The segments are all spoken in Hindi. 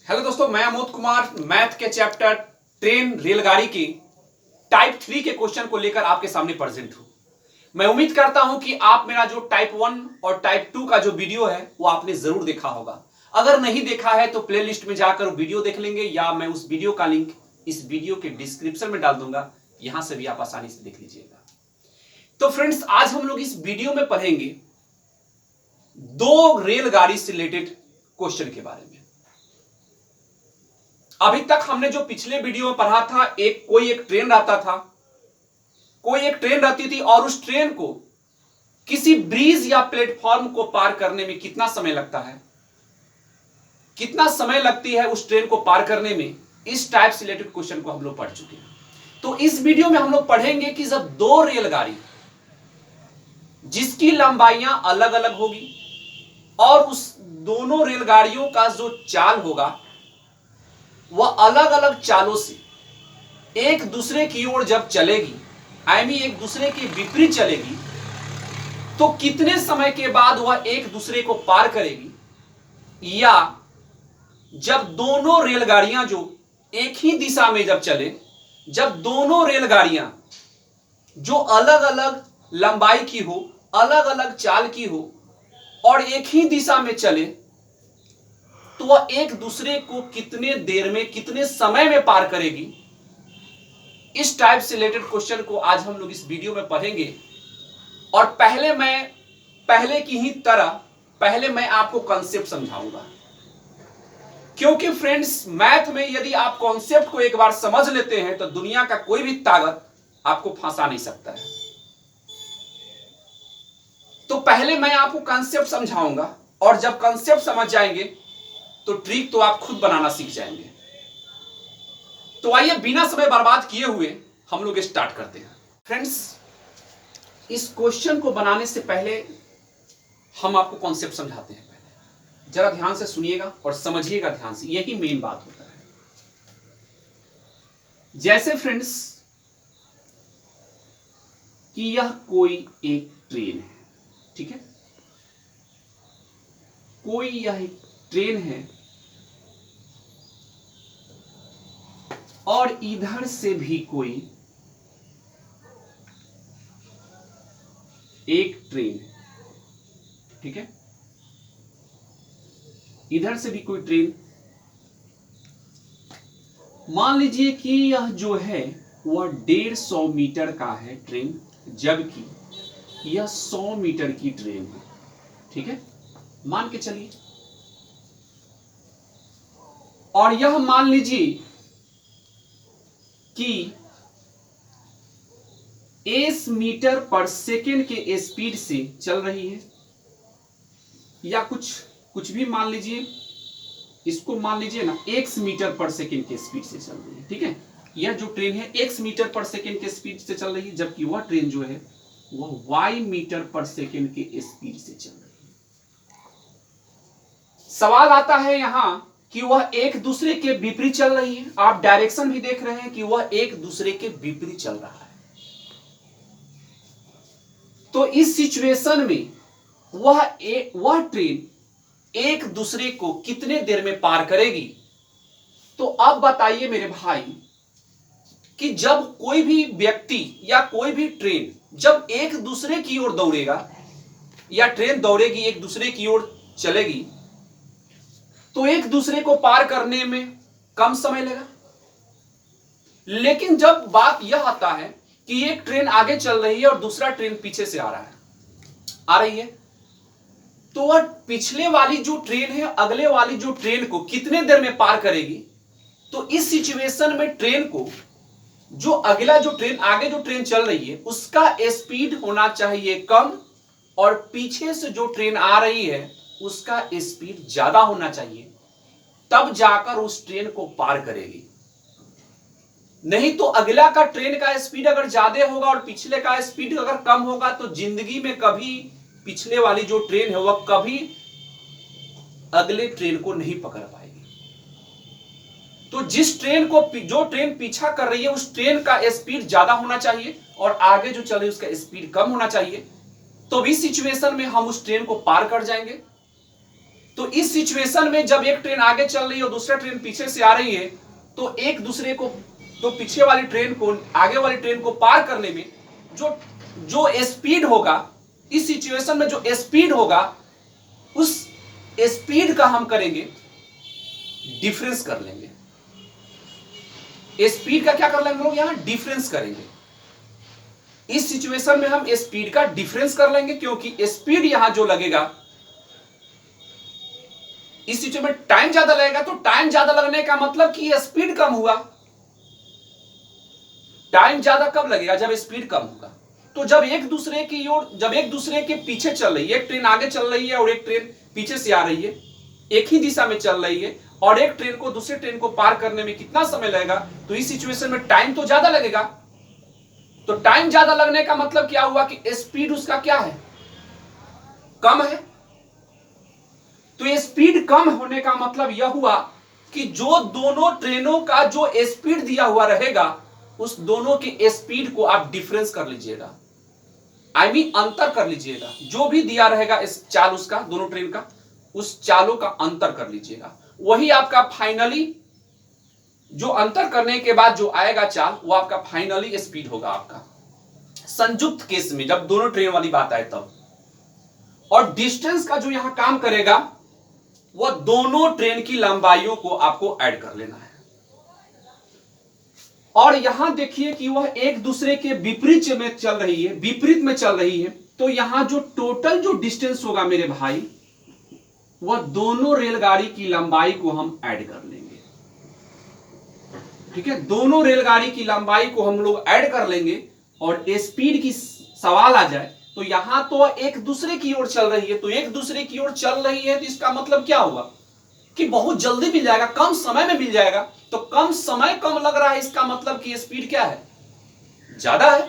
हेलो दोस्तों, मैं अमोद कुमार मैथ के चैप्टर ट्रेन रेलगाड़ी की टाइप 3 के क्वेश्चन को लेकर आपके सामने प्रेजेंट हूं। मैं उम्मीद करता हूं कि आप मेरा जो टाइप 1 और टाइप 2 का जो वीडियो है वो आपने जरूर देखा होगा। अगर नहीं देखा है तो प्लेलिस्ट में जाकर वीडियो देख लेंगे या मैं उस वीडियो का लिंक इस वीडियो के डिस्क्रिप्शन में डाल दूंगा, यहां से भी आप आसानी से देख लीजिएगा। तो फ्रेंड्स, आज हम लोग इस वीडियो में पढ़ेंगे दो रेलगाड़ी से रिलेटेड क्वेश्चन के बारे में। अभी तक हमने जो पिछले वीडियो में पढ़ा था, कोई एक ट्रेन रहता था, कोई एक ट्रेन रहती थी और उस ट्रेन को किसी ब्रिज या प्लेटफॉर्म को पार करने में कितना समय लगता है, कितना समय लगती है उस ट्रेन को पार करने में। इस टाइप से रिलेटेड क्वेश्चन को हम लोग पढ़ चुके हैं। तो इस वीडियो में हम लोग पढ़ेंगे कि जब दो रेलगाड़ी जिसकी लंबाइयां अलग अलग होगी और उस दोनों रेलगाड़ियों का जो चाल होगा वह अलग अलग चालों से एक दूसरे की ओर जब चलेगी, एक दूसरे के विपरीत चलेगी, तो कितने समय के बाद वह एक दूसरे को पार करेगी, या जब दोनों रेलगाड़ियां जो एक ही दिशा में जब चले, जब दोनों रेलगाड़ियां जो अलग अलग लंबाई की हो, अलग अलग चाल की हो और एक ही दिशा में चले, तो वह एक दूसरे को कितने देर में, कितने समय में पार करेगी। इस टाइप से रिलेटेड क्वेश्चन को आज हम लोग इस वीडियो में पढ़ेंगे। और पहले की ही तरह मैं आपको कॉन्सेप्ट समझाऊंगा, क्योंकि फ्रेंड्स मैथ में यदि आप कॉन्सेप्ट को एक बार समझ लेते हैं तो दुनिया का कोई भी ताकत आपको फंसा नहीं सकता है। तो पहले मैं आपको कॉन्सेप्ट समझाऊंगा और जब कॉन्सेप्ट समझ जाएंगे तो ट्रिक तो आप खुद बनाना सीख जाएंगे। तो आइए बिना समय बर्बाद किए हुए हम लोग स्टार्ट करते हैं। फ्रेंड्स, इस क्वेश्चन को बनाने से पहले हम आपको कॉन्सेप्ट समझाते हैं। पहले जरा ध्यान से सुनिएगा और समझिएगा ध्यान से, यही मेन बात होता है। जैसे फ्रेंड्स कि यह कोई एक ट्रेन है, ठीक है, कोई यह एक ट्रेन है और इधर से भी कोई एक ट्रेन है, ठीक है, इधर से भी कोई ट्रेन। मान लीजिए कि यह जो है वह 150 मीटर का है ट्रेन, जबकि यह 100 मीटर की ट्रेन है, ठीक है, मान के चलिए। और यह मान लीजिए कि 1 मीटर पर सेकेंड के स्पीड से चल रही है, या कुछ भी मान लीजिए, इसको मान लीजिए ना 1 मीटर पर सेकेंड के स्पीड से चल रही है, ठीक है। यह जो ट्रेन है 1 मीटर पर सेकेंड के स्पीड से चल रही है, जबकि वह ट्रेन जो है वह y मीटर पर सेकेंड के स्पीड से चल रही है। सवाल आता है यहां कि वह एक दूसरे के विपरीत चल रही है। आप डायरेक्शन भी देख रहे हैं कि वह एक दूसरे के विपरीत चल रहा है। तो इस सिचुएशन में वह ट्रेन एक दूसरे को कितने देर में पार करेगी। तो अब बताइए मेरे भाई कि जब कोई भी व्यक्ति या कोई भी ट्रेन जब एक दूसरे की ओर दौड़ेगा या ट्रेन दौड़ेगी, एक दूसरे की ओर चलेगी, तो एक दूसरे को पार करने में कम समय लगा। लेकिन जब बात यह आता है कि एक ट्रेन आगे चल रही है और दूसरा ट्रेन पीछे से आ रही है, तो वह पिछले वाली जो ट्रेन है अगले वाली जो ट्रेन को कितने देर में पार करेगी। तो इस सिचुएशन में ट्रेन को जो आगे जो ट्रेन चल रही है उसका स्पीड होना चाहिए कम, और पीछे से जो ट्रेन आ रही है उसका स्पीड ज्यादा होना चाहिए, तब जाकर उस ट्रेन को पार करेगी। नहीं तो अगला का ट्रेन का स्पीड अगर ज्यादा होगा और पिछले का स्पीड अगर कम होगा तो जिंदगी में कभी पिछले वाली जो ट्रेन है वह कभी अगले ट्रेन को नहीं पकड़ पाएगी। तो जो ट्रेन पीछा कर रही है उस ट्रेन का स्पीड ज्यादा होना चाहिए और आगे जो चल रही है उसका स्पीड कम होना चाहिए। तो इस सिचुएशन में हम उस ट्रेन को पार कर जाएंगे। तो इस सिचुएशन में जब एक ट्रेन आगे चल रही है और दूसरा ट्रेन पीछे से आ रही है, तो एक दूसरे को, तो पीछे वाली ट्रेन को आगे वाली ट्रेन को पार करने में जो जो स्पीड होगा, इस सिचुएशन में जो स्पीड होगा, उस स्पीड का हम करेंगे डिफरेंस कर लेंगे। स्पीड का क्या कर लेंगे लोग, यहां डिफरेंस करेंगे। इस सिचुएशन में हम स्पीड का डिफरेंस कर लेंगे, क्योंकि स्पीड यहां जो लगेगा, इस सिचुएशन में टाइम ज्यादा लगेगा, तो टाइम ज्यादा लगने का मतलब कि स्पीड कम हुआ। टाइम ज्यादा कब लगेगा, जब स्पीड कम होगा। तो जब एक दूसरे की ओर, जब एक दूसरे के पीछे चल रही है, एक ट्रेन आगे चल रही है और एक ट्रेन पीछे से आ रही है, एक ही दिशा में चल रही है, और एक ट्रेन को दूसरे ट्रेन को पार करने में कितना समय लगेगा, तो इस सिचुएशन में टाइम तो ज्यादा लगेगा। तो टाइम ज्यादा लगने का मतलब क्या हुआ कि स्पीड उसका क्या है, कम है। तो ये स्पीड कम होने का मतलब यह हुआ कि जो दोनों ट्रेनों का जो स्पीड दिया हुआ रहेगा, उस दोनों के स्पीड को आप डिफरेंस कर लीजिएगा, आई मीन अंतर कर लीजिएगा। जो भी दिया रहेगा इस चाल उसका, दोनों ट्रेन का, उस चालों का अंतर कर लीजिएगा। वही आपका फाइनली, जो अंतर करने के बाद जो आएगा चाल, वो आपका फाइनली स्पीड होगा आपका, संयुक्त केस में जब दोनों ट्रेन वाली बात आए तब। और डिस्टेंस का जो यहां काम करेगा, वह दोनों ट्रेन की लंबाइयों को आपको ऐड कर लेना है। और यहां देखिए कि वह एक दूसरे के विपरीत में चल रही है, विपरीत में चल रही है। तो यहां जो टोटल जो डिस्टेंस होगा मेरे भाई, वह दोनों रेलगाड़ी की लंबाई को हम ऐड कर लेंगे। ठीक है, दोनों रेलगाड़ी की लंबाई को हम लोग ऐड कर लेंगे। और स्पीड की सवाल आ जाए तो यहां तो एक दूसरे की ओर चल रही है, तो एक दूसरे की ओर चल रही है, तो इसका मतलब क्या हुआ कि बहुत जल्दी मिल जाएगा, कम समय में मिल जाएगा। तो कम समय कम लग रहा है, इसका मतलब कि स्पीड क्या है, ज्यादा है।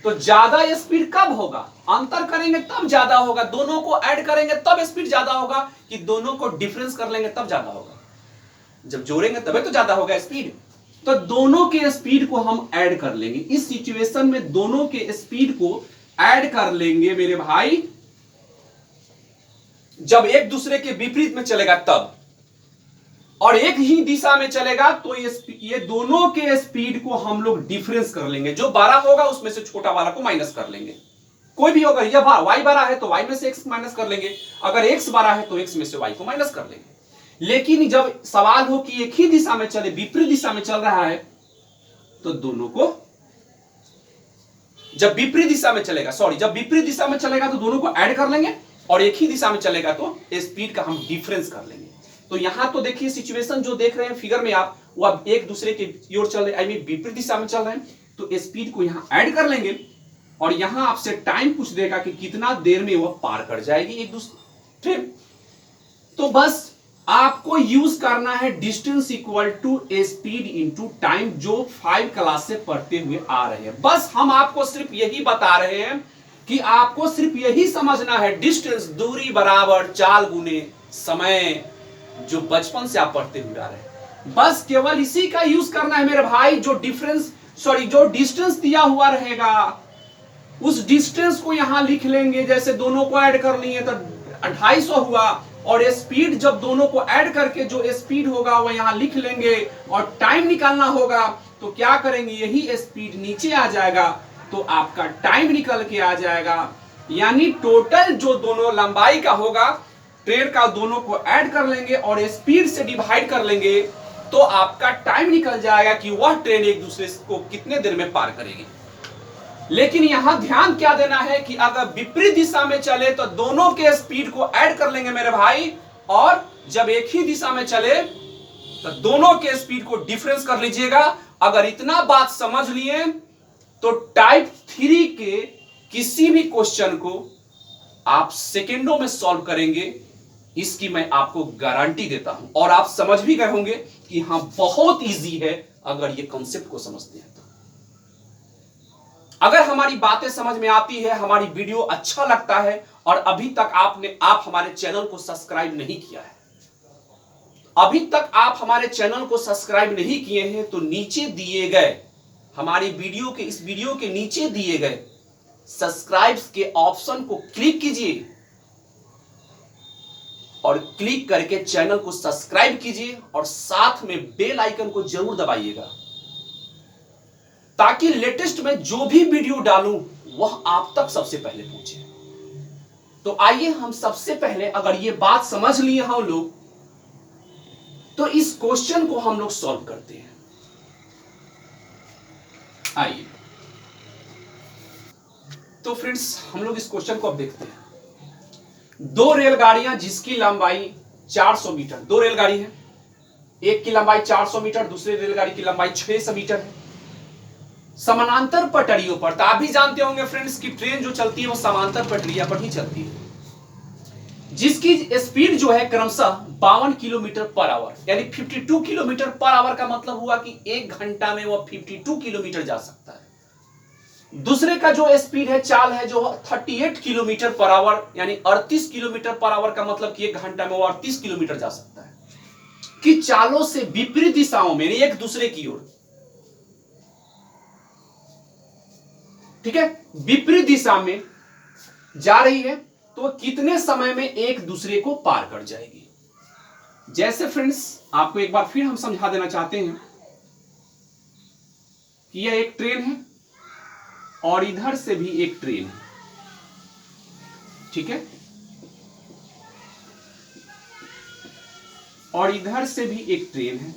तो ज्यादा स्पीड कब होगा, अंतर करेंगे तब ज्यादा होगा, दोनों को ऐड करेंगे तब स्पीड ज्यादा होगा, कि दोनों को डिफरेंस कर लेंगे तब ज्यादा होगा। जब जोड़ेंगे तभी तो ज्यादा होगा स्पीड। तो दोनों के स्पीड को हम ऐड कर लेंगे। इस सिचुएशन में दोनों के स्पीड को ऐड कर लेंगे मेरे भाई, जब एक दूसरे के विपरीत में चलेगा तब, और एक ही दिशा में चलेगा तो ये दोनों के स्पीड को हम लोग डिफरेंस कर लेंगे। जो बड़ा होगा उसमें से छोटा वाला को माइनस कर लेंगे। कोई भी होगा, यह वाई बड़ा है तो वाई में से एक्स माइनस कर लेंगे, अगर एक्स बड़ा है तो एक्स में से वाई को माइनस कर लेंगे। लेकिन जब सवाल हो कि एक ही दिशा में चले, विपरीत दिशा में चल रहा है, तो दोनों को, जब विपरीत दिशा में चलेगा, जब विपरीत दिशा में चलेगा तो दोनों को ऐड कर लेंगे, और एक ही दिशा में चलेगा तो स्पीड का हम डिफरेंस कर लेंगे। तो यहां तो देखिए सिचुएशन जो देख रहे हैं फिगर में आप, वो अब एक दूसरे की ओर चल रहे, आई मीन विपरीत दिशा में चल रहे हैं, तो स्पीड को यहां ऐड कर लेंगे। और यहां आपसे टाइम पूछ देगा कि कितना देर में वह पार कर जाएगी एक दूसरे ट्रेन। तो बस आपको यूज करना है distance equal to speed into time, जो 5 क्लास से पढ़ते हुए आ रहे हैं। बस हम आपको सिर्फ यही बता रहे हैं कि आपको सिर्फ यही समझना है, डिस्टेंस दूरी बराबर चाल गुने समय, जो बचपन से आप पढ़ते हुए आ रहे हैं। बस केवल इसी का यूज करना है मेरे भाई। जो जो डिस्टेंस दिया हुआ रहेगा, उस डिस्टेंस को यहां लिख लेंगे। जैसे दोनों को ऐड कर लिए तो 250 हुआ, और स्पीड जब दोनों को ऐड करके जो स्पीड होगा वो यहां लिख लेंगे। और टाइम निकालना होगा तो क्या करेंगे, यही स्पीड नीचे आ जाएगा, तो आपका टाइम निकल के आ जाएगा। यानी टोटल जो दोनों लंबाई का होगा ट्रेन का, दोनों को ऐड कर लेंगे और स्पीड से डिवाइड कर लेंगे, तो आपका टाइम निकल जाएगा कि वह ट्रेन एक दूसरे को कितने देर में पार करेगी। लेकिन यहां ध्यान क्या देना है कि अगर विपरीत दिशा में चले तो दोनों के स्पीड को ऐड कर लेंगे मेरे भाई, और जब एक ही दिशा में चले तो दोनों के स्पीड को डिफरेंस कर लीजिएगा। अगर इतना बात समझ लिए तो टाइप 3 के किसी भी क्वेश्चन को आप सेकेंडों में सॉल्व करेंगे, इसकी मैं आपको गारंटी देता हूं। और आप समझ भी गए होंगे कि हां बहुत इजी है अगर ये कॉन्सेप्ट को समझते हैं तो। अगर हमारी बातें समझ में आती है, हमारी वीडियो अच्छा लगता है, और अभी तक आप हमारे चैनल को सब्सक्राइब नहीं किया है, अभी तक आप हमारे चैनल को सब्सक्राइब नहीं किए हैं, तो नीचे दिए गए हमारी वीडियो के, इस वीडियो के नीचे दिए गए सब्सक्राइब के ऑप्शन को क्लिक कीजिए और क्लिक करके चैनल को सब्सक्राइब कीजिए और साथ में बेल आइकन को जरूर दबाइएगा, ताकि लेटेस्ट में जो भी वीडियो डालूं वह आप तक सबसे पहले पहुंचे। तो आइए हम सबसे पहले, अगर ये बात समझ लिए हम लोग, तो इस क्वेश्चन को हम लोग सॉल्व करते हैं। आइए तो फ्रेंड्स, हम लोग इस क्वेश्चन को अब देखते हैं। दो रेलगाड़ियां जिसकी लंबाई 400 मीटर, दो रेलगाड़ी है, एक की लंबाई 400 मीटर, दूसरी रेलगाड़ी की लंबाई 600 मीटर है, समानांतर पटरियों पर। तो आप भी जानते होंगे फ्रेंड्स कि ट्रेन जो चलती है वो समांतर पटरिया पर ही चलती है, जिसकी स्पीड जो है क्रमशः 52 किलोमीटर पर आवर, यानी 52 किलोमीटर पर आवर का मतलब हुआ कि एक घंटा में वह 52 किलोमीटर जा सकता है। दूसरे का जो स्पीड है, चाल है, जो 38 किलोमीटर पर आवर, यानी 38 किलोमीटर पर आवर का मतलब कि एक घंटा में वो 38 किलोमीटर जा सकता है, कि चालों से विपरीत दिशाओं में, एक दूसरे की ओर, ठीक है, विपरीत दिशा में जा रही है, तो कितने समय में एक दूसरे को पार कर जाएगी। जैसे फ्रेंड्स, आपको एक बार फिर हम समझा देना चाहते हैं कि यह एक ट्रेन है और इधर से भी एक ट्रेन है, ठीक है, और इधर से भी एक ट्रेन है।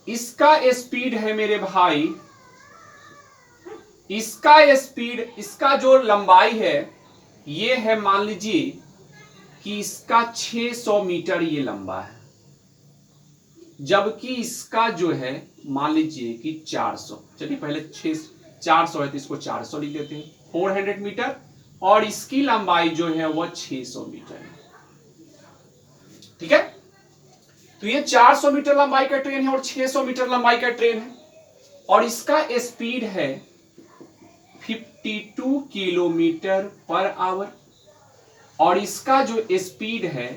इसका स्पीड है मेरे भाई, इसका स्पीड, इसका जो लंबाई है ये है, मान लीजिए कि इसका 600 मीटर ये लंबा है, जबकि इसका जो है मान लीजिए कि 400, चलिए पहले 400 है तो इसको 400 लिख देते हैं, 400 मीटर, और इसकी लंबाई जो है वह 600 मीटर है, ठीक है। तो ये 400 मीटर लंबाई का ट्रेन है और 600 मीटर लंबाई का ट्रेन है, और इसका स्पीड है 52 किलोमीटर पर आवर, और इसका जो स्पीड है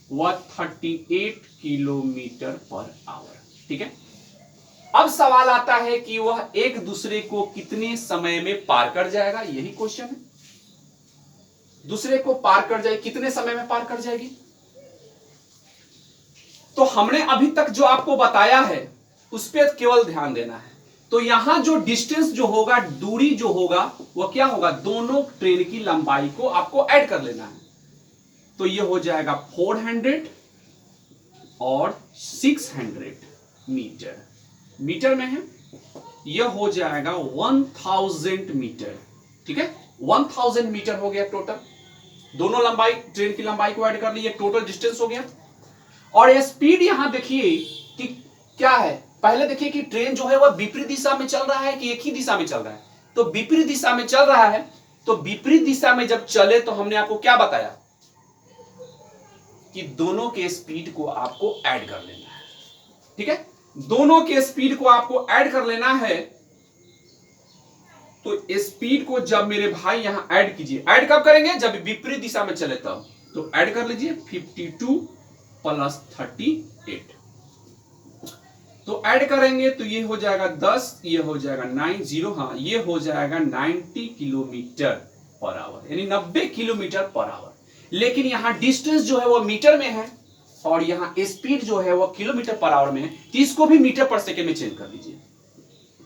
वह 38 किलोमीटर पर आवर, ठीक है। अब सवाल आता है कि वह एक दूसरे को कितने समय में पार कर जाएगा, यही क्वेश्चन है। दूसरे को पार कर जाए, कितने समय में पार कर जाएगी। तो हमने अभी तक जो आपको बताया है उस पर केवल ध्यान देना है। तो यहां जो डिस्टेंस जो होगा, दूरी जो होगा, वह क्या होगा, दोनों ट्रेन की लंबाई को आपको ऐड कर लेना है। तो ये हो जाएगा 400 और 600 मीटर, मीटर में है, यह हो जाएगा 1000 मीटर, ठीक है। 1000 मीटर हो गया टोटल, दोनों लंबाई, ट्रेन की लंबाई को ऐड कर ली, टोटल डिस्टेंस हो गया। और स्पीड यहां देखिए कि क्या है, पहले देखिए कि ट्रेन जो है वह विपरीत दिशा में चल रहा है कि एक ही दिशा में चल रहा है। तो विपरीत दिशा में चल रहा है, तो विपरीत दिशा में जब चले तो हमने आपको क्या बताया कि दोनों के स्पीड को आपको ऐड कर लेना है, ठीक है। दोनों के स्पीड को आपको ऐड कर लेना है। तो स्पीड को जब मेरे भाई यहां ऐड कीजिए, ऐड कब करेंगे, जब विपरीत दिशा में चले तब। तो ऐड कर लीजिए 52 प्लस 38, तो ऐड करेंगे तो ये हो जाएगा 10, ये हो जाएगा 90, हाँ ये हो जाएगा 90 किलोमीटर पर आवर, यानी 90 किलोमीटर पर आवर। लेकिन यहां डिस्टेंस जो है वो मीटर में है और यहां स्पीड जो है वो किलोमीटर पर आवर में है, तो इसको भी मीटर पर सेकेंड में चेंज कर लीजिए।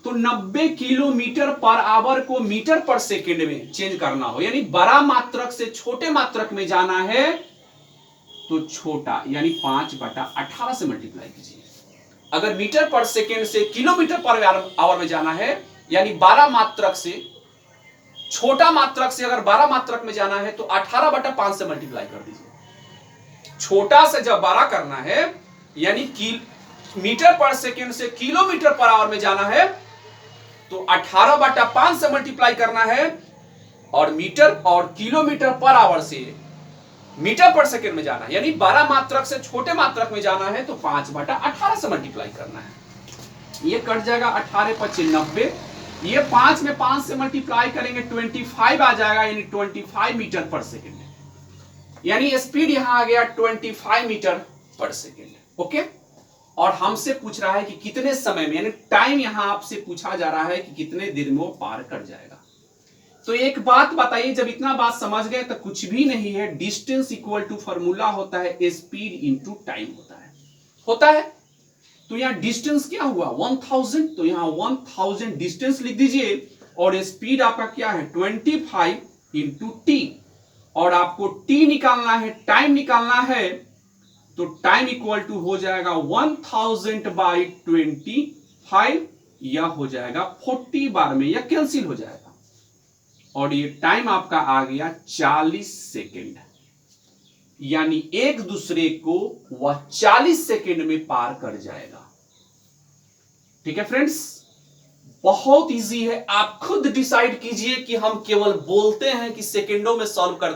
तो 90 किलोमीटर पर आवर को मीटर पर सेकेंड में चेंज करना हो, यानी बड़ा मात्रक से छोटे मात्रक में जाना है, तो छोटा यानी 5/18 से मल्टीप्लाई कीजिए। अगर मीटर पर सेकेंड से किलोमीटर पर आवर में जाना है, यानी 12 मात्रक से छोटा मात्रक से अगर 12 मात्रक में जाना है, तो 18/5 से मल्टीप्लाई कर दीजिए। छोटा से जब 12 करना है, यानी मीटर पर सेकेंड से किलोमीटर पर आवर में जाना है, तो 18/5 से मल्टीप्लाई करना है, और मीटर और किलोमीटर पर आवर से मीटर पर सेकेंड में जाना है, यानी 12 मात्रक से छोटे मात्रक में जाना है, तो 5/18 से मल्टीप्लाई करना है। ये कट जाएगा, 18×5 90, ये 5 में 5 से मल्टीप्लाई करेंगे 25 आ जाएगा, यानी 25 मीटर पर सेकेंड, यानी स्पीड यहां आ गया 25 मीटर पर सेकेंड, ओके। और हमसे पूछ रहा है कि कितने समय में, यानी टाइम यहां आपसे पूछा जा रहा है कि कितने देर में वो पार कर जाएगा। तो एक बात बताइए, जब इतना बात समझ गए तो कुछ भी नहीं है, डिस्टेंस इक्वल टू फॉर्मूला होता है स्पीड इंटू टाइम होता है। तो यहां डिस्टेंस क्या हुआ 1000, तो यहां 1000 डिस्टेंस लिख दीजिए और स्पीड आपका क्या है 25 इंटू टी, और आपको टी निकालना है, टाइम निकालना है, तो टाइम इक्वल टू हो जाएगा 1000 बाई 25, यह हो जाएगा 40 बार में, यह कैंसिल हो जाएगा और ये टाइम आपका आ गया 40 सेकेंड, यानी एक दूसरे को वह 40 सेकेंड में पार कर जाएगा। ठीक है फ्रेंड्स, बहुत इजी है, आप खुद डिसाइड कीजिए कि हम केवल बोलते हैं कि सेकेंडों में सॉल्व कर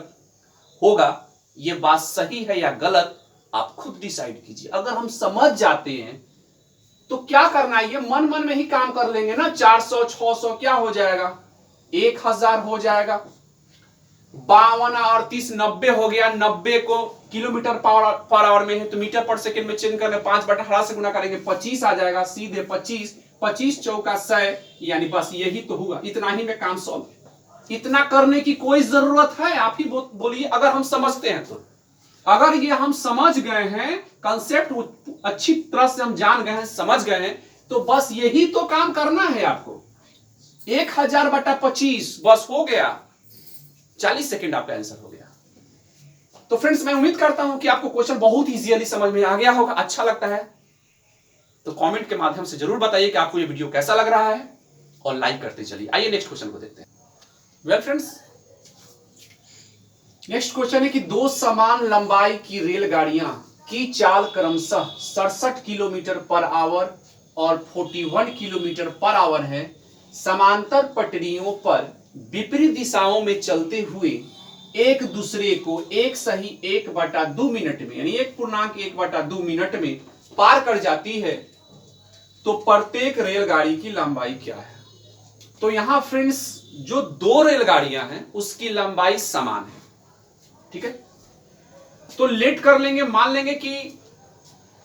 होगा, यह बात सही है या गलत, आप खुद डिसाइड कीजिए। अगर हम समझ जाते हैं तो क्या करना है, ये मन मन में ही काम कर लेंगे ना, 400 600 क्या हो जाएगा 1000 हो जाएगा, 52 और 30 90 हो गया, 90 को किलोमीटर पर आवर में है तो मीटर पर सेकंड में चेंज करने 5/18 से गुना करेंगे 25 आ जाएगा, सीधे 25 25 चौका 100, यानी बस यही तो हुआ, इतना ही में काम सॉल्व। इतना करने की कोई जरूरत है, आप ही बोलिए, अगर हम समझते हैं तो। अगर ये हम समझ गए हैं, कंसेप्ट अच्छी तरह से हम जान गए हैं, समझ गए हैं, तो बस यही तो काम करना है आपको। 1000/25 बस हो गया, 40 सेकेंड आपका आंसर हो गया। तो फ्रेंड्स, मैं उम्मीद करता हूं कि आपको क्वेश्चन बहुत इजीली समझ में आ गया होगा। अच्छा लगता है तो कमेंट के माध्यम से जरूर बताइए कि आपको ये वीडियो कैसा लग रहा है, और लाइक करते चलिए। आइए नेक्स्ट क्वेश्चन को देखते हैं। वेल फ्रेंड्स, नेक्स्ट क्वेश्चन है कि दो समान लंबाई की रेलगाड़ियां की चाल क्रमशः 67 किलोमीटर पर आवर और 41 किलोमीटर पर आवर है, समांतर पटरियों पर विपरीत दिशाओं में चलते हुए एक दूसरे को एक सही 1/2 मिनट में, यानी 1.1/2 मिनट में पार कर जाती है, तो प्रत्येक रेलगाड़ी की लंबाई क्या है। तो यहां फ्रेंड्स, जो दो रेलगाड़ियां हैं उसकी लंबाई समान है। ठीक है, तो लेट कर लेंगे, मान लेंगे कि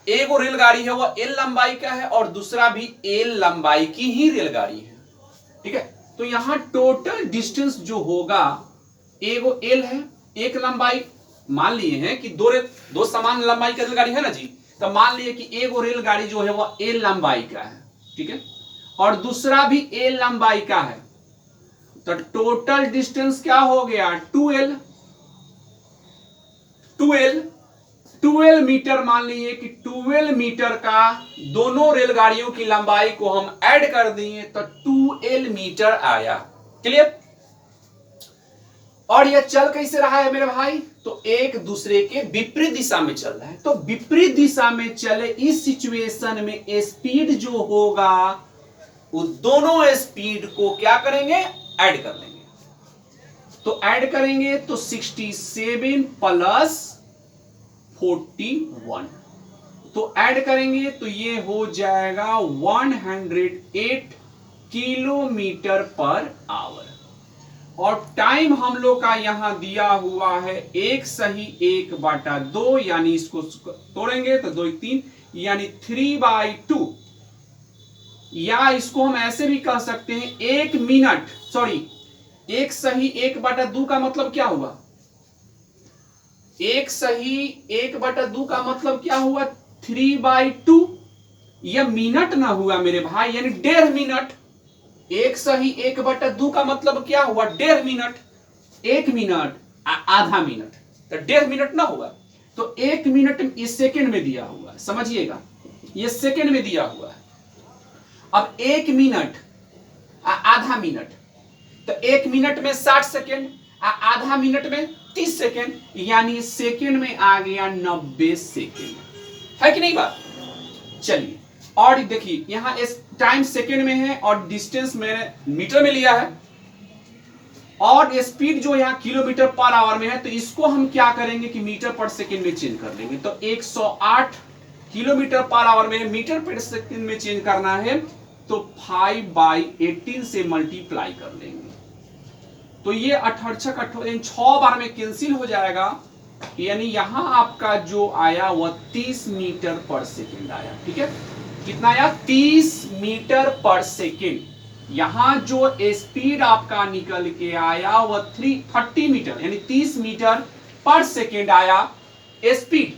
एक रेलगाड़ी है वह एल लंबाई का है और दूसरा भी एल लंबाई की ही रेलगाड़ी है। ठीक है, तो यहां टोटल डिस्टेंस जो होगा, एगो एल है, एक लंबाई मान लिए हैं कि दो समान लंबाई की रेलगाड़ी है ना जी, तो मान लिए कि एगो रेलगाड़ी जो है वह एल लंबाई का है, ठीक है, और दूसरा भी एल लंबाई का है, तो टोटल डिस्टेंस क्या हो गया 2L 12 मीटर। मान लीजिए कि 12 मीटर का दोनों रेलगाड़ियों की लंबाई को हम ऐड कर दिए तो 2L मीटर आया। क्लियर? और यह चल कैसे रहा है मेरे भाई, तो एक दूसरे के विपरीत दिशा में चल रहा है। तो विपरीत दिशा में चले इस सिचुएशन में स्पीड जो होगा वो दोनों स्पीड को क्या करेंगे, ऐड कर लेंगे। तो ऐड करेंगे तो 67 प्लस 41, तो ऐड करेंगे तो ये हो जाएगा 108 किलोमीटर पर आवर। और टाइम हम लोग का यहां दिया हुआ है 1 सही 1/2, यानी इसको तोड़ेंगे तो 2 3, यानी 3/2, या इसको हम ऐसे भी कह सकते हैं 1 मिनट, सॉरी 1 सही 1/2 का मतलब क्या हुआ, 1 सही 1/2 का मतलब क्या हुआ 3/2, यह मिनट ना हुआ मेरे भाई, यानी 1.5 मिनट। 1 सही 1/2 का मतलब क्या हुआ 1.5 मिनट, 1 मिनट आधा मिनट, तो 1.5 मिनट ना हुआ। तो 1 मिनट इस सेकंड में दिया हुआ है, समझिएगा ये सेकंड में दिया हुआ है। अब 1 मिनट आधा मिनट, तो 1 मिनट में 60 सेकेंड, आधा मिनट में 30 सेकेंड, यानी सेकेंड में आ गया 90 सेकेंड, है कि नहीं बात। चलिए, और देखिए यहां इस टाइम सेकेंड में है और डिस्टेंस मैंने मीटर में लिया है, और स्पीड जो यहां किलोमीटर पर आवर में है, तो इसको हम क्या करेंगे कि मीटर पर सेकेंड में चेंज कर लेंगे। तो 108 किलोमीटर पर आवर में मीटर पर सेकेंड में चेंज करना है, तो 5/18 से मल्टीप्लाई कर लेंगे, तो ये 68 6 बार में कैंसिल हो जाएगा, यानी यहां आपका जो आया वह 30 मीटर पर सेकेंड आया। ठीक है, कितना आया 30 मीटर पर सेकेंड। यहां जो स्पीड आपका निकल के आया वह 30 मीटर यानी 30 मीटर पर सेकेंड आया स्पीड।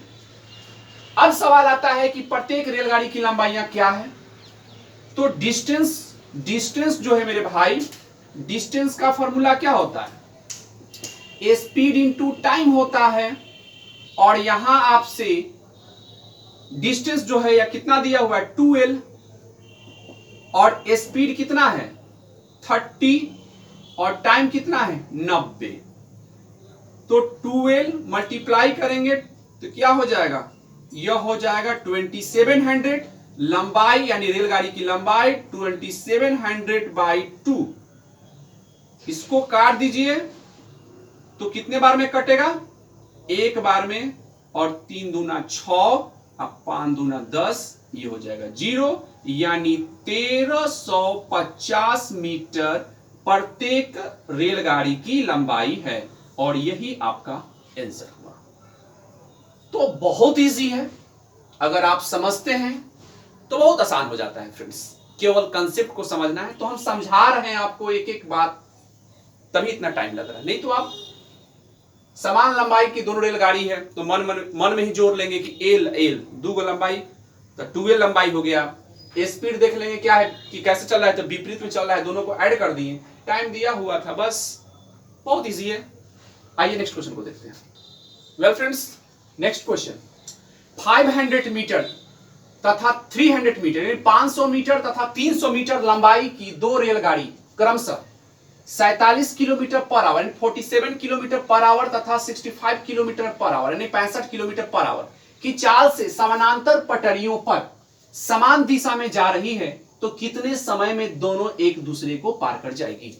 अब सवाल आता है कि प्रत्येक रेलगाड़ी की लंबाइयां क्या है। तो डिस्टेंस जो है मेरे भाई, डिस्टेंस का फॉर्मूला क्या होता है, स्पीड इनटू टाइम होता है। और यहां आपसे डिस्टेंस जो है या कितना दिया हुआ है 2L और स्पीड कितना है 30 और टाइम कितना है 90। तो 2L मल्टीप्लाई करेंगे तो क्या हो जाएगा, यह हो जाएगा 2700। लंबाई यानी रेलगाड़ी की लंबाई 2700 बाई 2। इसको काट दीजिए तो कितने बार में कटेगा, एक बार में। और 3 दूना 6 अब 5 दूना 10, ये हो जाएगा 0, यानी 1350 मीटर प्रत्येक रेलगाड़ी की लंबाई है। और यही आपका आंसर हुआ। तो बहुत इजी है, अगर आप समझते हैं तो बहुत आसान हो जाता है फ्रेंड्स। केवल कंसेप्ट को समझना है। तो हम समझा रहे हैं आपको एक एक बात, तभी इतना टाइम लग रहा है। नहीं तो आप समान लंबाई की दोनों रेलगाड़ी है तो मन में ही जोड़ लेंगे कि एल दो गो लंबाई तो 2L लंबाई हो गया। स्पीड देख लेंगे क्या है कि कैसे चल रहा है, तो विपरीत में चल रहा है, दोनों को ऐड कर दिए, टाइम दिया हुआ था, बस बहुत इजी है। आइए नेक्स्ट क्वेश्चन को देखते हैं। Well friends, next question, 500 metre तथा 300 मीटर यानी 500 मीटर तथा 300 मीटर लंबाई की दो रेलगाड़ी क्रमशः 47 kilometre per hour 47 kilometre per hour तथा 65 किलोमीटर पर आवर यानी 65 किलोमीटर पर आवर की चाल से समानांतर पटरियों पर समान दिशा में जा रही है तो कितने समय में दोनों एक दूसरे को पार कर जाएगी।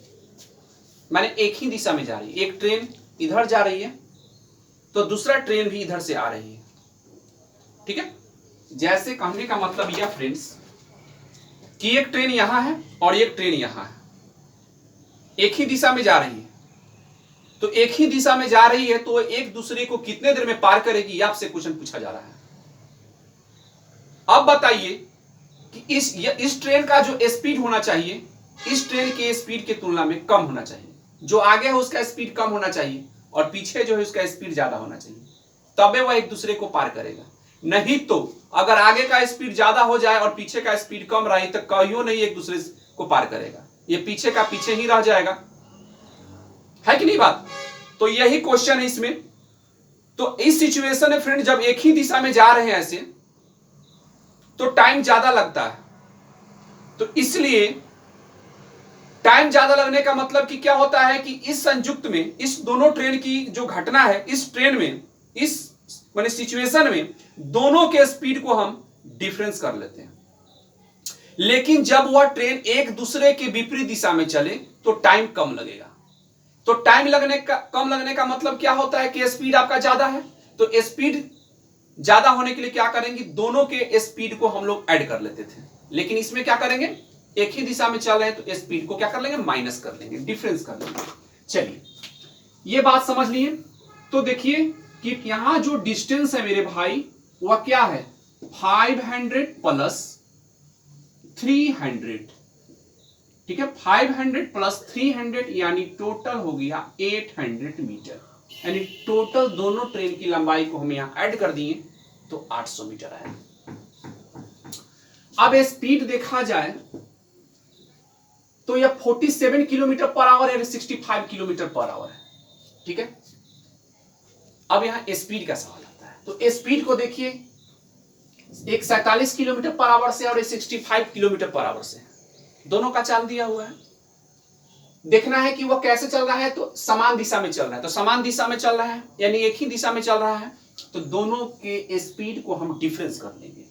माने एक ही दिशा में जा रही है, एक ट्रेन इधर जा रही है तो दूसरा ट्रेन भी इधर से आ रही है। ठीक है, जैसे कहने का मतलब यह फ्रेंड्स कि एक ट्रेन यहां है और एक ट्रेन यहां है, एक ही दिशा में जा रही है। तो एक ही दिशा में जा रही है तो एक दूसरे को कितने देर में पार करेगी, आपसे क्वेश्चन पूछा जा रहा है। अब बताइए कि इस ट्रेन का जो स्पीड होना चाहिए इस ट्रेन के स्पीड के तुलना में कम होना चाहिए। जो आगे है उसका स्पीड कम होना चाहिए और पीछे जो है उसका स्पीड ज्यादा होना चाहिए, तबे वह एक दूसरे को पार करेगा। नहीं तो अगर आगे का स्पीड ज्यादा हो जाए और पीछे का स्पीड कम रहे तो कहियो नहीं एक दूसरे को पार करेगा, ये पीछे का पीछे ही रह जाएगा। है कि नहीं बात। तो यही क्वेश्चन है इसमें। तो इस सिचुएशन में फ्रेंड जब एक ही दिशा में जा रहे हैं ऐसे तो टाइम ज्यादा लगता है। तो इसलिए टाइम ज्यादा लगने का मतलब कि क्या होता है कि इस संयुक्त में इस दोनों ट्रेन की जो घटना है इस ट्रेन में इस माने सिचुएशन में दोनों के स्पीड को हम डिफरेंस कर लेते हैं। लेकिन जब वह ट्रेन एक दूसरे के विपरीत दिशा में चले तो टाइम कम लगेगा। तो टाइम कम लगने का मतलब क्या होता है कि स्पीड आपका ज्यादा है। तो स्पीड ज्यादा होने के लिए क्या करेंगे, दोनों के स्पीड को हम लोग ऐड कर लेते थे। लेकिन इसमें क्या करेंगे, एक ही दिशा में चल रहे हैं तो स्पीड को क्या कर लेंगे, माइनस कर लेंगे, डिफरेंस कर लेंगे। चलिए ये बात समझ लिए। तो देखिए कि यहां जो डिस्टेंस है मेरे भाई वह क्या है 500 प्लस 300। ठीक है, 500 प्लस 300 यानी टोटल हो गया 800 मीटर। यानी टोटल दोनों ट्रेन की लंबाई को हम यहां ऐड कर दिए तो 800 मीटर है। अब स्पीड देखा जाए तो यह 47 किलोमीटर पर आवर है, 65 किलोमीटर पर आवर है। ठीक है, अब यहां स्पीड का सवाल आता है। तो स्पीड को देखिए, एक 47 किलोमीटर पर आवर से और एक 65 किलोमीटर पर आवर से, दोनों का चाल दिया हुआ है। देखना है कि वह कैसे चल रहा है, तो समान दिशा में चल रहा है। तो समान दिशा में चल रहा है यानी एक ही दिशा में चल रहा है तो दोनों के स्पीड को हम डिफरेंस कर लेंगे।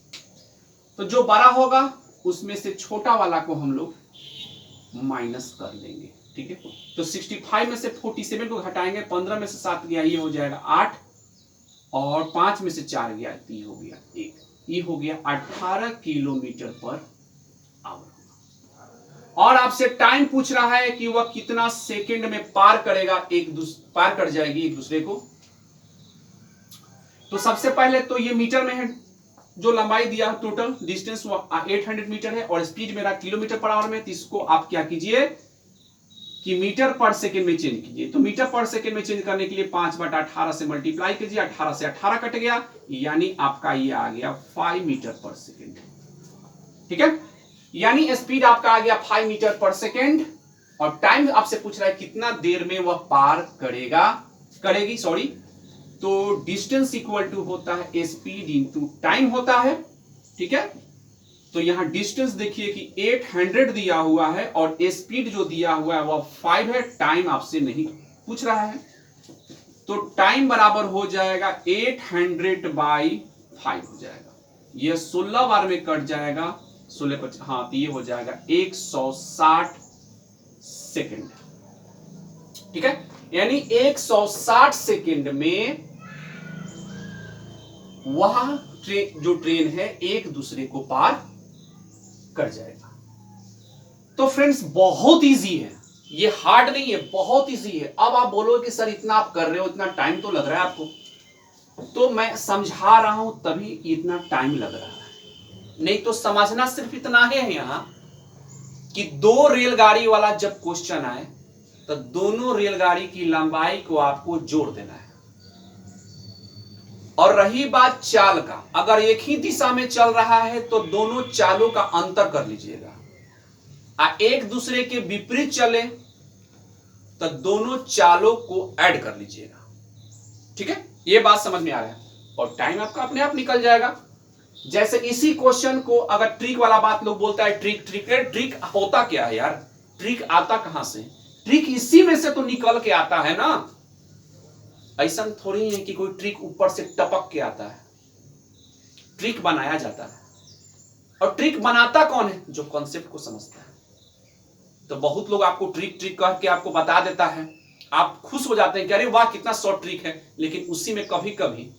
तो जो बड़ा होगा उसमें से छोटा वाला को हम लोग माइनस कर लेंगे। ठीक है, तो 65 में से 47 को घटाएंगे, 15 में से 7 गया ये हो जाएगा 8 और 5 में से 4 गया तो ये हो गया 1, ये हो गया 18 किलोमीटर पर आवर। और आपसे टाइम पूछ रहा है कि वह कितना सेकंड में पार करेगा, पार कर जाएगी एक दूसरे को। तो सबसे पहले तो ये मीटर में है जो लंबाई दिया टोटल डिस्टेंस वो 800 मीटर है और स्पीड मेरा किलोमीटर पर आवर में, तो इसको आप क्या कीजिए कि मीटर पर सेकेंड में चेंज कीजिए। तो मीटर पर सेकेंड में चेंज करने के लिए 5/18 से मल्टीप्लाई कीजिए, 18 से 18 कट गया, यानी आपका ये आ गया 5 मीटर पर सेकेंड। ठीक है, यानी स्पीड आपका आ गया 5 मीटर पर सेकेंड और टाइम आपसे पूछ रहा है कितना देर में वह पार करेगी सॉरी। तो डिस्टेंस इक्वल टू होता है स्पीड इंटू टाइम होता है। ठीक है, तो यहां डिस्टेंस देखिए कि 800 दिया हुआ है और स्पीड जो दिया हुआ है वह 5 है, टाइम आपसे नहीं पूछ रहा है। तो टाइम बराबर हो जाएगा 800/5 हो जाएगा, यह 16 बार में कट जाएगा, 16 पर हाँ, तो ये हो जाएगा 160 सेकेंड। ठीक है, यानी 160 सेकेंड में वह जो ट्रेन है एक दूसरे को पार कर जाएगा। तो फ्रेंड्स बहुत इजी है, ये हार्ड नहीं है, बहुत इजी है। अब आप बोलो कि सर इतना आप कर रहे हो, इतना टाइम तो लग रहा है आपको, तो मैं समझा रहा हूं तभी इतना टाइम लग रहा है, नहीं तो समझना सिर्फ इतना है यहां कि 2 रेलगाड़ी वाला जब क्वेश्चन आए तो दोनों रेलगाड़ी की लंबाई को आपको जोड़ देना है। और रही बात चाल का, अगर एक ही दिशा में चल रहा है तो दोनों चालों का अंतर कर लीजिएगा। एक दूसरे के विपरीत चले तो दोनों चालों को ऐड कर लीजिएगा। ठीक है, ये बात समझ में आ रहा है और टाइम आपका अपने आप निकल जाएगा। जैसे इसी क्वेश्चन को अगर ट्रिक वाला बात लोग बोलता है, ट्रिक होता क्या है यार, ट्रिक आता कहां से, ट्रिक इसी में से तो निकल के आता है ना। ऐसा थोड़ी है कि कोई ट्रिक ऊपर से टपक के आता है, ट्रिक बनाया जाता है। और ट्रिक बनाता कौन है, जो कॉन्सेप्ट को समझता है। तो बहुत लोग आपको ट्रिक कह के आपको बता देता है, आप खुश हो जाते हैं कि अरे वाह कितना शॉर्ट ट्रिक है, लेकिन उसी में कभी कभी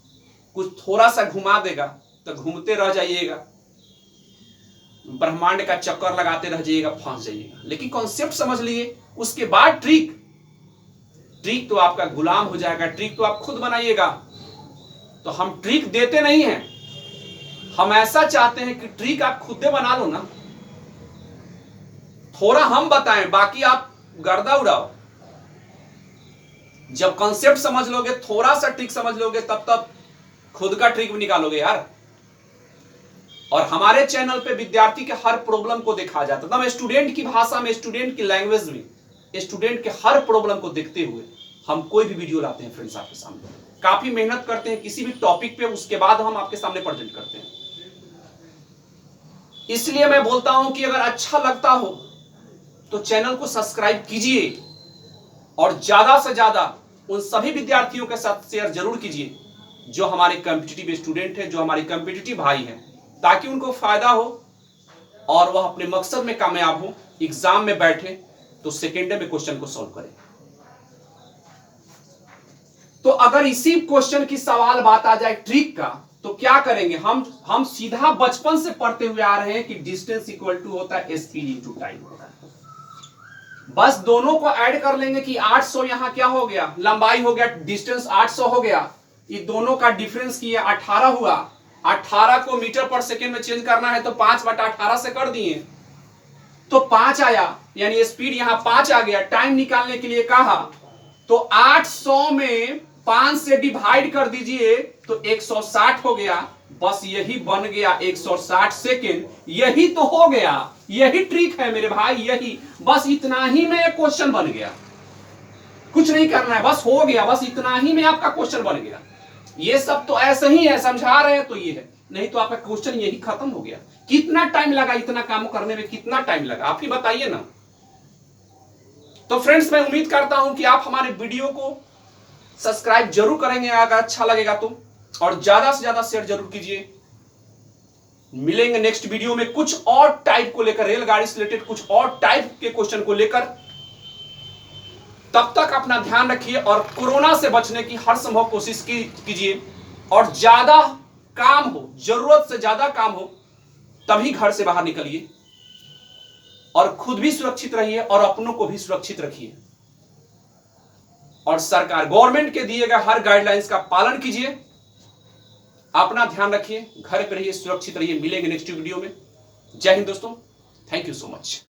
कुछ थोड़ा सा घुमा देगा तो घूमते रह जाइएगा, ब्रह्मांड का चक्कर लगाते रह जाइएगा, फंस जाइएगा। लेकिन कॉन्सेप्ट समझ लिए, उसके बाद ट्रिक तो आपका गुलाम हो जाएगा, ट्रिक तो आप खुद बनाइएगा। तो हम ट्रिक देते नहीं हैं, हम ऐसा चाहते हैं कि ट्रिक आप खुद बना लो ना, थोड़ा हम बताएं, बाकी आप गर्दा उड़ाओ। जब कॉन्सेप्ट समझ लोगे, थोड़ा सा ट्रिक समझ लोगे, तब खुद का ट्रिक भी निकालोगे यार। और हमारे चैनल पे विद्यार्थी के हर प्रॉब्लम को देखा जाता है, एकदम स्टूडेंट की भाषा में, स्टूडेंट की लैंग्वेज में, स्टूडेंट के हर प्रॉब्लम को देखते हुए हम कोई भी वीडियो लाते हैं फ्रेंड्स आपके सामने। काफी मेहनत करते हैं किसी भी टॉपिक पे, उसके बाद हम आपके सामने प्रेजेंट करते हैं। इसलिए मैं बोलता हूं कि अगर अच्छा लगता हो तो चैनल को सब्सक्राइब कीजिए और ज्यादा से ज्यादा उन सभी विद्यार्थियों के साथ शेयर जरूर कीजिए जो हमारे कॉम्पिटिटिव स्टूडेंट हैं, जो हमारे कॉम्पिटिटिव भाई हैं, ताकि उनको फायदा हो और वह अपने मकसद में कामयाब हो। एग्जाम में बैठे तो सेकेंड में क्वेश्चन को सॉल्व करें। तो अगर इसी क्वेश्चन की सवाल बात आ जाए ट्रिक का, तो क्या करेंगे हम सीधा बचपन से पढ़ते हुए आ रहे हैं कि डिस्टेंस इक्वल टू होता है स्पीड इंटू टाइम होता है। बस दोनों को ऐड कर लेंगे कि 800 यहां क्या हो गया, लंबाई हो गया, डिस्टेंस 800 हो गया, ये दोनों का डिफरेंस किया 18 हुआ। 18 को मीटर पर सेकेंड में चेंज करना है तो 5/18 से कर दिए तो 5 आया, यानी स्पीड यहां 5 आ गया। टाइम निकालने के लिए कहा तो 800 में 5 से डिवाइड कर दीजिए तो 160 हो गया। बस यही बन गया 160 सेकेंड, यही तो हो गया, यही ट्रिक है मेरे भाई, यही बस इतना ही में एक क्वेश्चन बन गया। कुछ नहीं करना है, बस हो गया, बस इतना ही में आपका क्वेश्चन बन गया। ये सब तो ऐसे ही है, समझा रहे हैं तो ये है, नहीं तो आपका क्वेश्चन यही खत्म हो गया। कितना टाइम लगा इतना काम करने में, कितना टाइम लगा आप ही बताइए ना। तो फ्रेंड्स मैं उम्मीद करता हूं कि आप हमारे वीडियो को सब्सक्राइब जरूर करेंगे अगर अच्छा लगेगा तो, और ज्यादा से ज्यादा शेयर जरूर कीजिए। मिलेंगे नेक्स्ट वीडियो में कुछ और टाइप को लेकर, रेलगाड़ी से रिलेटेड कुछ और टाइप के क्वेश्चन को लेकर। तब तक अपना ध्यान रखिए और कोरोना से बचने की हर संभव कोशिश कीजिए। और ज्यादा काम हो, जरूरत से ज्यादा काम हो तभी घर से बाहर निकलिए और खुद भी सुरक्षित रहिए और अपनों को भी सुरक्षित रखिए। और सरकार, गवर्नमेंट के दिए गए हर गाइडलाइंस का पालन कीजिए। अपना ध्यान रखिए, घर पे रहिए, सुरक्षित रहिए। मिलेंगे नेक्स्ट वीडियो में। जय हिंद दोस्तों, थैंक यू सो मच।